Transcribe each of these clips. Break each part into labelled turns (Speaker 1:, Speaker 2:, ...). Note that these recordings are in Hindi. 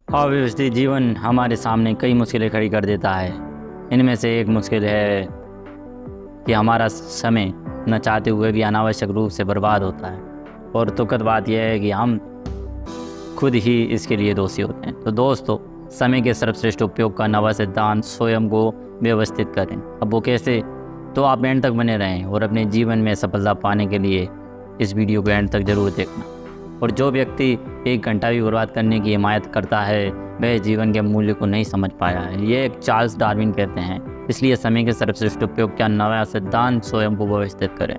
Speaker 1: अव्यवस्थित जीवन हमारे सामने कई मुश्किलें खड़ी कर देता है। इनमें से एक मुश्किल है कि हमारा समय न चाहते हुए भी अनावश्यक रूप से बर्बाद होता है, और दुखद बात यह है कि हम खुद ही इसके लिए दोषी होते हैं। तो दोस्तों, समय के सर्वश्रेष्ठ उपयोग का नवा सिद्धांत स्वयं को व्यवस्थित करें। अब वो कैसे? तो आप एंड तक बने रहें और अपने जीवन में सफलता पाने के लिए इस वीडियो को एंड तक जरूर देखना। और जो व्यक्ति 1 घंटा भी बर्बाद करने की हिमायत करता है वह जीवन के मूल्य को नहीं समझ पाया है। ये एक चार्ल्स डार्विन कहते हैं। इसलिए समय के सर्वश्रेष्ठ उपयोग का नया सिद्धांत स्वयं को व्यवस्थित करें।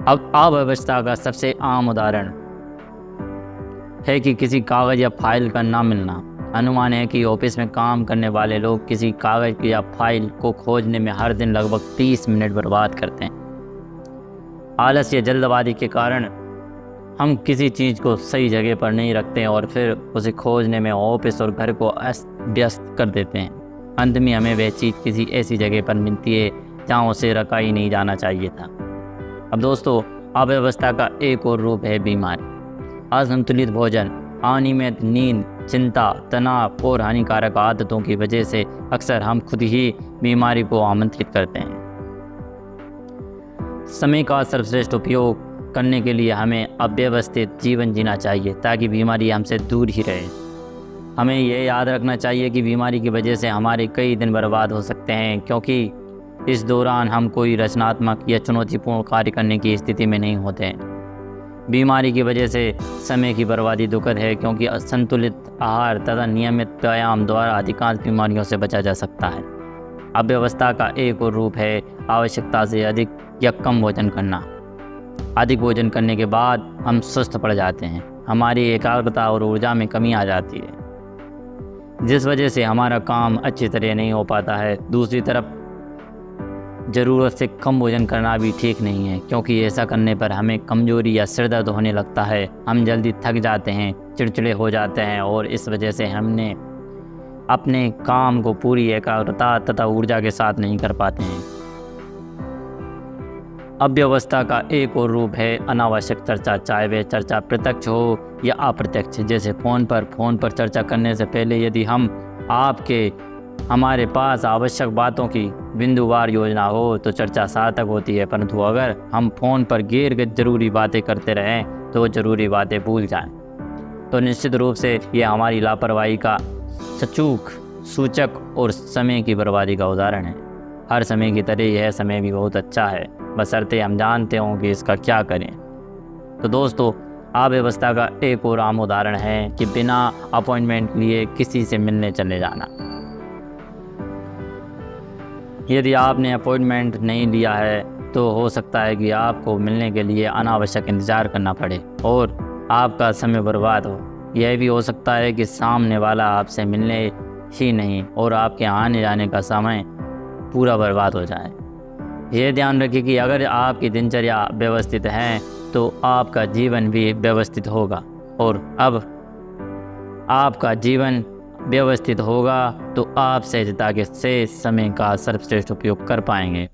Speaker 1: अब अव्यवस्था का सबसे आम उदाहरण है कि किसी कागज या फाइल का ना मिलना। अनुमान है कि ऑफिस में काम करने वाले लोग किसी कागज या फाइल को खोजने में हर दिन लगभग 30 मिनट बर्बाद करते हैं। आलस या जल्दबाजी के कारण हम किसी चीज़ को सही जगह पर नहीं रखते हैं और फिर उसे खोजने में ऑफिस और घर को अस्त व्यस्त कर देते हैं। अंत में हमें वह चीज़ किसी ऐसी जगह पर मिलती है जहाँ उसे रखा ही नहीं जाना चाहिए था। अब दोस्तों, अव्यवस्था का एक और रूप है बीमारी। असंतुलित भोजन, अनियमित नींद, चिंता, तनाव और हानिकारक आदतों की वजह से अक्सर हम खुद ही बीमारी को आमंत्रित करते हैं। समय का सर्वश्रेष्ठ उपयोग करने के लिए हमें अव्यवस्थित जीवन जीना चाहिए ताकि बीमारी हमसे दूर ही रहे। हमें यह याद रखना चाहिए कि बीमारी की वजह से हमारे कई दिन बर्बाद हो सकते हैं, क्योंकि इस दौरान हम कोई रचनात्मक या चुनौतीपूर्ण कार्य करने की स्थिति में नहीं होते हैं। बीमारी की वजह से समय की बर्बादी दुखद है, क्योंकि असंतुलित आहार तथा नियमित व्यायाम द्वारा अधिकांश बीमारियों से बचा जा सकता है। अव्यवस्था का एक और रूप है आवश्यकता से अधिक या कम भोजन करना। अधिक भोजन करने के बाद हम सुस्त पड़ जाते हैं, हमारी एकाग्रता और ऊर्जा में कमी आ जाती है, जिस वजह से हमारा काम अच्छी तरह नहीं हो पाता है। दूसरी तरफ ज़रूरत से कम भोजन करना भी ठीक नहीं है, क्योंकि ऐसा करने पर हमें कमजोरी या सिर दर्द होने लगता है। हम जल्दी थक जाते हैं, चिड़चिड़े हो जाते हैं और इस वजह से हमने अपने काम को पूरी एकाग्रता तथा ऊर्जा के साथ नहीं कर पाते हैं। अव्यवस्था का एक और रूप है अनावश्यक चर्चा, चाहे वह चर्चा प्रत्यक्ष हो या अप्रत्यक्ष। जैसे फ़ोन पर चर्चा करने से पहले यदि हमारे पास आवश्यक बातों की बिंदुवार योजना हो तो चर्चा सार्थक होती है, परंतु अगर हम फ़ोन पर गैर ज़रूरी बातें करते रहें तो ज़रूरी बातें भूल जाएं, तो निश्चित रूप से ये हमारी लापरवाही का सचूक सूचक और समय की बर्बादी का उदाहरण है। हर समय की तरह यह समय भी बहुत अच्छा है, बशर्ते हम जानते हों कि इसका क्या करें। तो दोस्तों, अव्यवस्था का एक और आम उदाहरण है कि बिना अपॉइंटमेंट लिए किसी से मिलने चले जाना। यदि आपने अपॉइंटमेंट नहीं लिया है तो हो सकता है कि आपको मिलने के लिए अनावश्यक इंतज़ार करना पड़े और आपका समय बर्बाद हो। यह भी हो सकता है कि सामने वाला आपसे मिलने ही नहीं और आपके आने जाने का समय पूरा बर्बाद हो जाए। यह ध्यान रखिए कि अगर आपकी दिनचर्या व्यवस्थित है तो आपका जीवन भी व्यवस्थित होगा, और अब आपका जीवन व्यवस्थित होगा तो आप सहजता के से समय का सर्वश्रेष्ठ उपयोग कर पाएंगे।